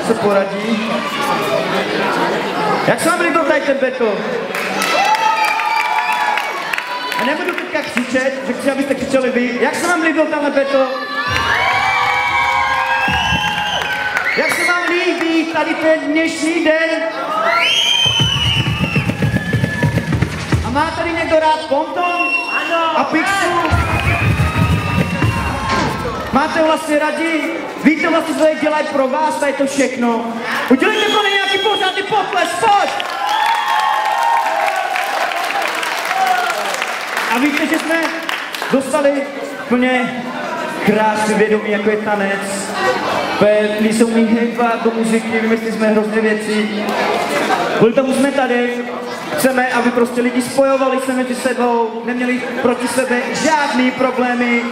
co poradí. Jak se vám líbil tady ten battle? A nebudu teďka křičet, že chci, abyste křičeli vy. Jak se vám líbil tenhle battle? Jak se vám líbí tady ten dnešní den? A má tady někdo rád ponton? A pixu? Máte vlastně radí? Víte vlastně, co dělají pro vás, tady to všechno? Udělejte to na nějaký pořádný potles, pojď! A víte, že jsme dostali plně krásný vědomí, jako je tanec. Když jsou mi hejbat do muziky, vymysleli jsme hrozně věcí. Kvůli tomu jsme tady. Chceme, aby prostě lidi spojovali se mezi sebou, neměli proti sebe žádný problémy,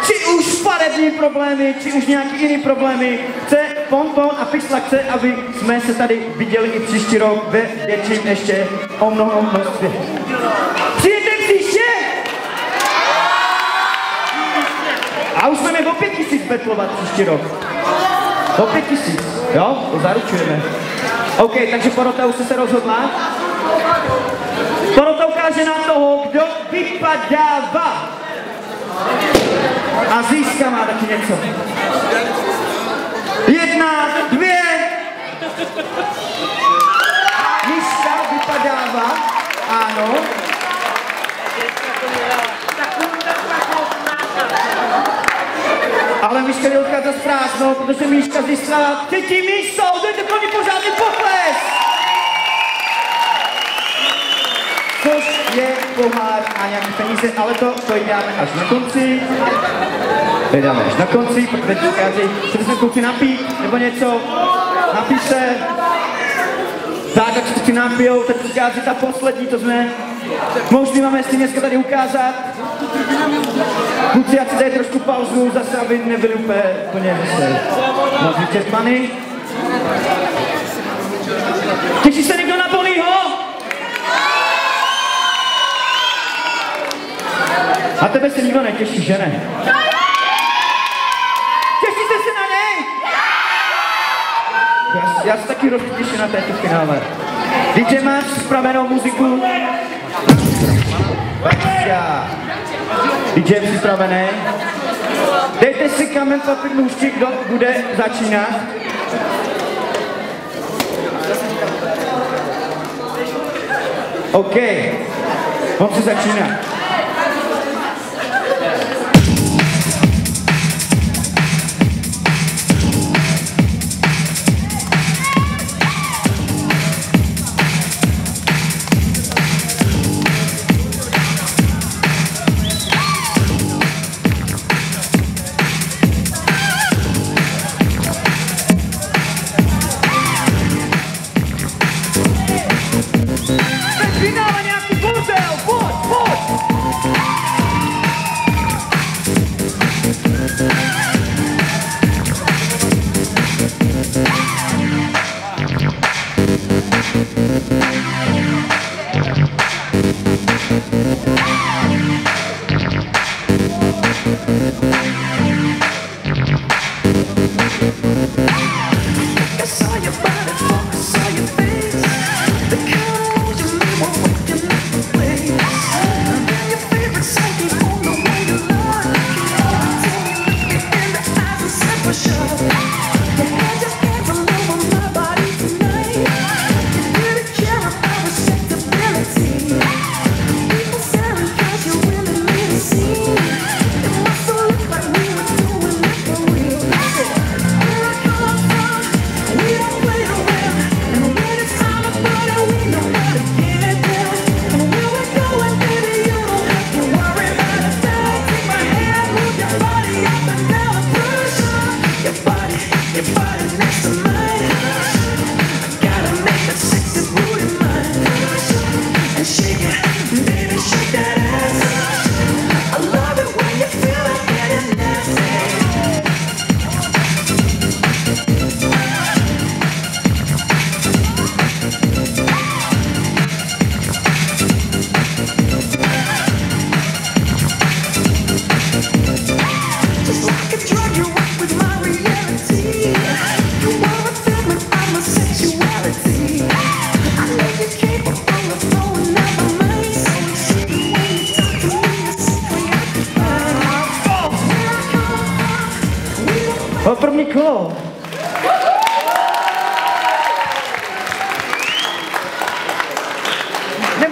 či už farební problémy, či už nějaký jiný problémy. Chce Ponton a Pixla chce, aby jsme se tady viděli i příští rok ve větším ještě o mnoho množství. Přijďte příště! A už jsme o 5000 betlovat příští rok. O 5000, jo? To zaručujeme. OK, takže porota už se rozhodla. Porota ukáže na toho, kdo vypadává. A získá má taky něco. 1, 2. Miška vypadává. Ano. Ale Miška jde odkázat z prázdnou, protože Miška získala 3. místo. Dejte pro ní pořádný potlesk. Což je pohár a nějaký peníze, ale to dáme až na konci. To dáme až na konci, protože říkáte, že bychom kluci napít, nebo něco, napít se. Tak, jak se kluci napijou, teď přichází ta poslední, to jsme možný máme si dneska tady ukázat. Kluci, ať si dají trošku pauzu, zase, aby nebyli úplně moc vyčerpaný. Těší se někdo na Bonnieho? A tebe se nikdo netěší, že ne? Těšíte se na něj? Já se taky hrozně těším na této finále. DJ, máš připravenou muziku? DJ je připravený. Dejte si kamen, papír, nůžky, kdo bude začínat. OK, on se začíná. Finále nějaký bordel, pojď!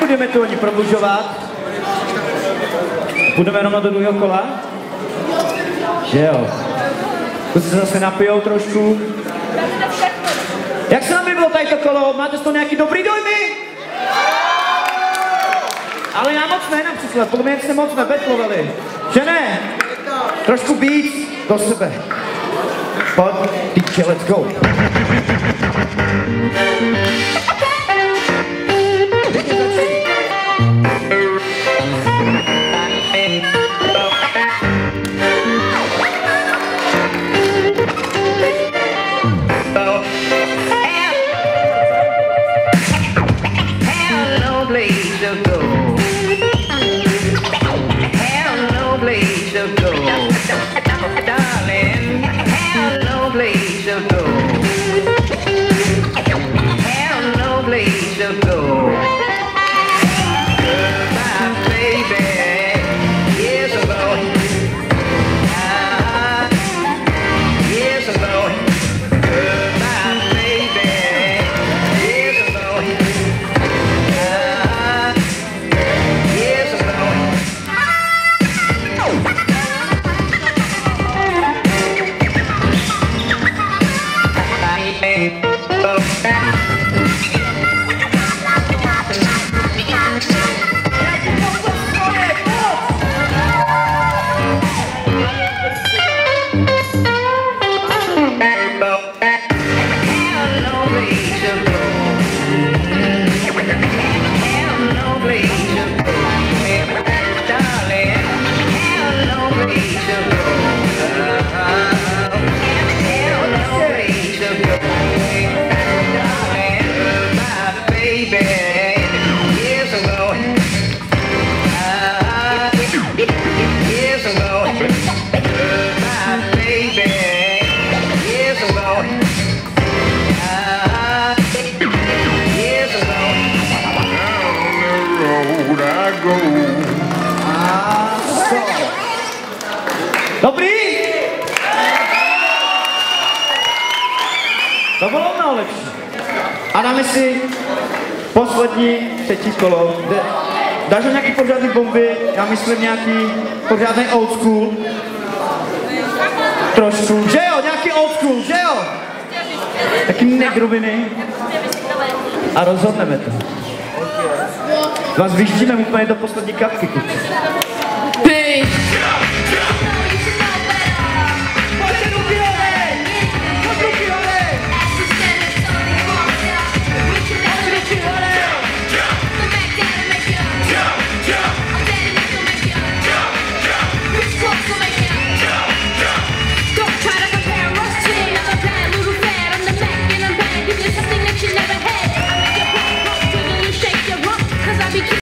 nebudeme to ani prodlužovat. Půjdeme rovnou do druhého kola. Že jo. Tu se zase napijou trošku. Jak se nám bylo tady to kolo? Máte z toho nějaký dobrý dojmy? Ale já moc ne například, podle mě jste moc nebetlovali. Že ne? Trošku víc do sebe. Pojď, týče, let's go. Dobrý? To bylo mnoho lepší. A dáme si poslední, třetí kolo. Dáš ho nějaký pořádný bomby, já myslím nějaký pořádný old school. Trošku, že jo, nějaký old school, že jo? Taky negrubiny. A rozhodneme to. Vás vyštíme úplně do poslední kapky. Ty!